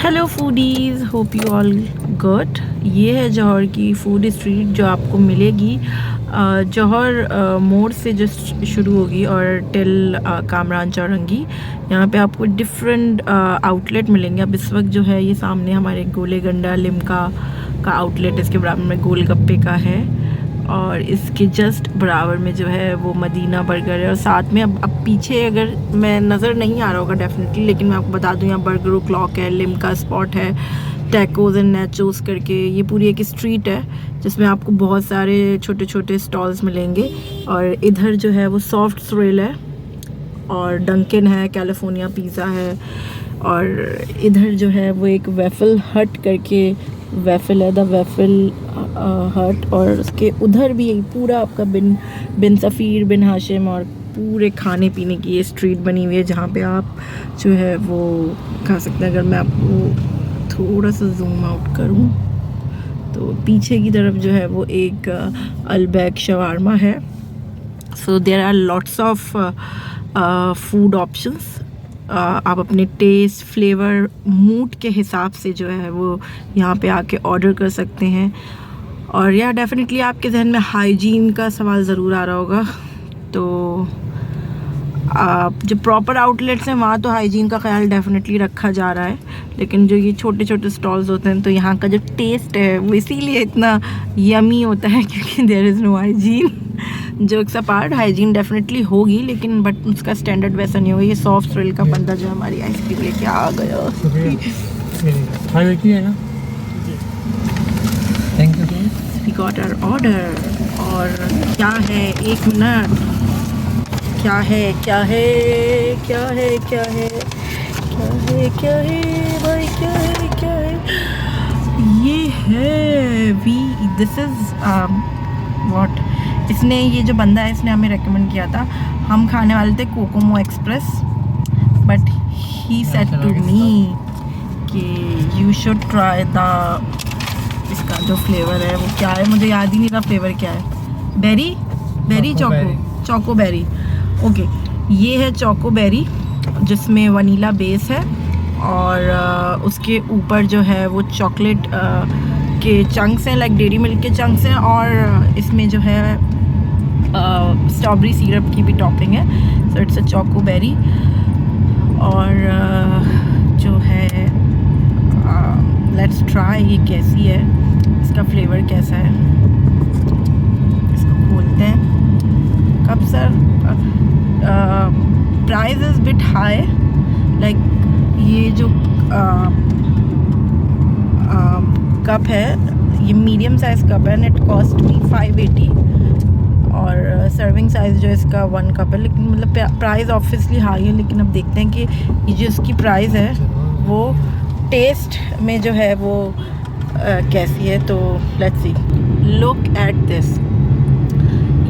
Hello foodies, hope you all good. ये है जौहर की फूड स्ट्रीट जो आपको मिलेगी जौहर मोड़ से जस्ट शुरू होगी और टिल कामरान चौरंगी। यहाँ पे आपको डिफरेंट आउटलेट मिलेंगे। अब इस वक्त जो है ये सामने हमारे गोले गंडा लिमका का आउटलेट, इसके बराबर में गोलगप्पे का है और इसके जस्ट बराबर में जो है वो मदीना बर्गर है। और साथ में अब पीछे अगर मैं नज़र नहीं आ रहा होगा डेफिनेटली, लेकिन मैं आपको बता दूं यहाँ बर्गर क्लॉक है, लिमका स्पॉट है, टैकोज एंड नेचोस करके ये पूरी एक स्ट्रीट है जिसमें आपको बहुत सारे छोटे छोटे स्टॉल्स मिलेंगे। और इधर जो है वो सॉफ्ट थ्रिल है और डंकिन है, कैलिफोर्निया पिज़्ज़ा है। और इधर जो है वो एक वेफल हट करके वेफल है, द वेफल हट। और उसके उधर भी पूरा आपका बिन सफ़ीर बिन हाशिम और पूरे खाने पीने की ये स्ट्रीट बनी हुई है जहाँ पे आप जो है वो खा सकते हैं। अगर मैं आपको थोड़ा सा जूम आउट करूँ तो पीछे की तरफ जो है वो एक अलबैक शवारमा है। So there are lots of food options. आप अपने टेस्ट, फ्लेवर, मूड के हिसाब से जो है वो यहाँ पे आके ऑर्डर कर सकते हैं। और या डेफिनेटली आपके जहन में हाइजीन का सवाल ज़रूर आ रहा होगा, तो आप जो प्रॉपर आउटलेट्स हैं वहाँ तो हाइजीन का ख्याल डेफिनेटली रखा जा रहा है, लेकिन जो ये छोटे छोटे स्टॉल्स होते हैं तो यहाँ का जो टेस्ट है वो इसीलिए इतना यमी होता है क्योंकि there is no hygiene. Jokes apart, hygiene definitely होगी लेकिन बट उसका स्टैंडर्ड वैसा नहीं होगा। ये सॉफ्ट थ्रिल का बंदा जो हमारी आइसक्रीम लेके आ गया है ना। Thank you. We got our order. और क्या है, एक मिनट, क्या है क्या है क्या है क्या है क्या है क्या है भाई, क्या है क्या है, ये है दिस इज़ व्हाट। इसने, ये जो बंदा है इसने हमें रेकमेंड किया था। हम खाने वाले थे Kokomo Express, but he said to me कि यू शुड ट्राई द, इसका जो फ्लेवर है वो क्या है मुझे याद ही नहीं था फ्लेवर क्या है। Berry choco berry. ओके, ये है चोको बेरी जिसमें वनीला बेस है और उसके ऊपर जो है वो चॉकलेट के चंक्स हैं, लाइक डेयरी मिल्क के चंक्स हैं। और इसमें जो है स्ट्रॉबेरी सिरप की भी टॉपिंग है। So it's a choco berry. और जो है लेट्स ट्राई ये कैसी है, इसका फ्लेवर कैसा है। इसको खोलते हैं। कब sir, price is bit high, like ये जो कप है ये मीडियम साइज़ कप है एंड इट कॉस्ट मी 580 और सर्विंग साइज़ जो इसका 1 कप है। लेकिन मतलब प्राइस ऑब्वियसली हाई है, लेकिन अब देखते हैं कि ये जो इसकी प्राइस है वो टेस्ट में जो है वो कैसी है। तो let's see, look at this.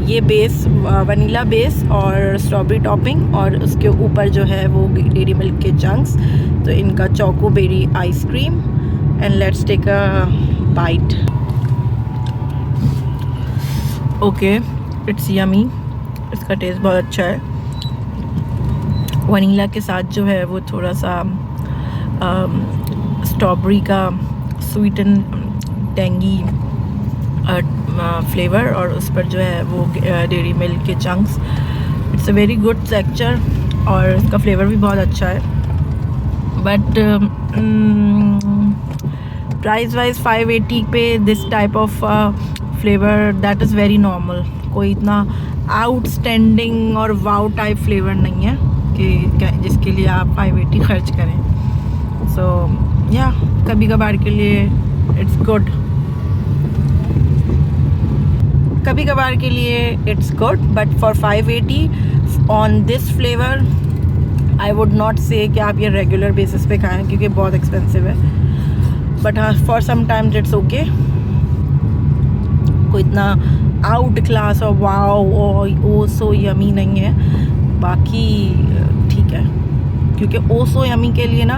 ये बेस वनीला बेस और स्ट्रॉबेरी टॉपिंग और उसके ऊपर जो है वो डेयरी मिल्क के चंक्स। तो इनका choco berry ice-cream and let's take a bite. Okay, it's yummy. इसका टेस्ट बहुत अच्छा है। वनीला के साथ जो है वो थोड़ा सा स्ट्रॉबेरी का स्वीट एंड टेंगी फ्लेवर और उस पर जो है वो डेयरी मिल्क के chunks. It's a very good texture और इसका फ्लेवर भी बहुत अच्छा है। बट प्राइस वाइज 580 पे this type of flavour that is very normal. कोई इतना आउटस्टैंडिंग और वाउ टाइप फ्लेवर नहीं है कि जिसके लिए आप 580 खर्च करें। सो या कभी कभार के लिए इट्स गुड, कभी कभार के लिए it's good, but for 580 on this flavour I would not से कि आप ये रेगुलर बेसिस पे खाएं क्योंकि बहुत एक्सपेंसिव है। बट हाँ, for some times it's okay. कोई इतना आउट क्लास और वाओ ओ सो यमी नहीं है, बाकी ठीक है। क्योंकि ओ सो यमी के लिए ना,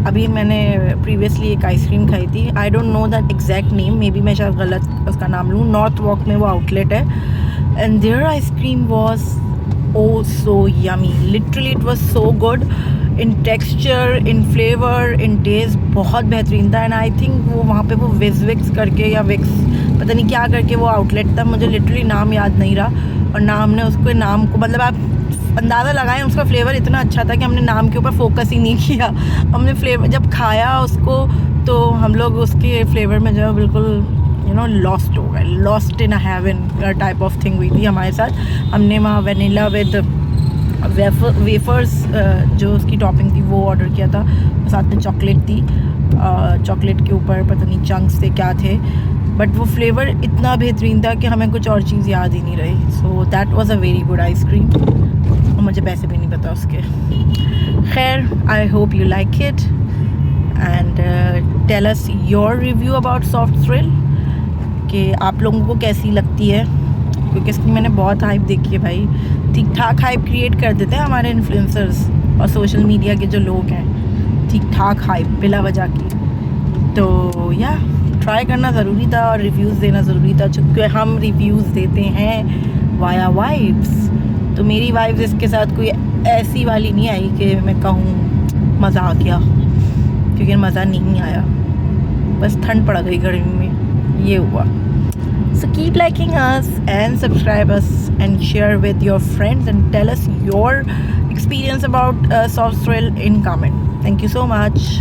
अभी मैंने प्रीवियसली एक आइसक्रीम खाई थी, I don't know that exact name, may be मैं शायद गलत उसका नाम लूँ। नॉर्थ वॉक में वो आउटलेट है and there ice-cream was oh so yummy, literally it was so good. In texture, in flavour, in taste बहुत बेहतरीन था। एंड आई थिंक वो वहाँ पे वो विक्स करके या विक्स पता नहीं क्या करके वो आउटलेट था, मुझे लिटरली नाम याद नहीं रहा। और नाम ने उसको नाम को मतलब आप अंदाज़ा लगाएं, उसका फ्लेवर इतना अच्छा था कि हमने नाम के ऊपर फोकस ही नहीं किया। हमने फ्लेवर जब खाया उसको तो हम लोग उसके फ्लेवर में जो है बिल्कुल लॉस्ट हो गए, lost in a heaven type of thing हुई थी हमारे साथ। हमने वहाँ वेनिला विद वेफर्स जो उसकी टॉपिंग थी वो ऑर्डर किया था, साथ में चॉकलेट थी, चॉकलेट के ऊपर पता नहीं चंक्स थे क्या थे, बट वो फ्लेवर इतना बेहतरीन था कि हमें कुछ और चीज़ याद ही नहीं रही। So that was a very good ice-cream, और मुझे पैसे भी नहीं पता उसके। खैर, I hope you like it and tell us your review about Soft Thrill कि आप लोगों को कैसी लगती है, क्योंकि इसकी मैंने बहुत हाइप देखी है भाई। ठीक ठाक हाइप क्रिएट कर देते हैं हमारे इन्फ्लुएंसर्स और सोशल मीडिया के जो लोग हैं, ठीक ठाक हाइप बिला वजह की। तो या ट्राई करना ज़रूरी था और रिव्यूज़ देना ज़रूरी था, चूँकि हम रिव्यूज़ देते हैं वाया वाइब्स। तो मेरी वाइब्स इसके साथ कोई ऐसी वाली नहीं आई कि मैं कहूँ मज़ा आ गया, क्योंकि मज़ा नहीं आया, बस ठंड पड़ गई गर्मी में, ये हुआ। So keep liking us and subscribe us and share with your friends and tell us your experience about Soft Thrill in comment. Thank you so much.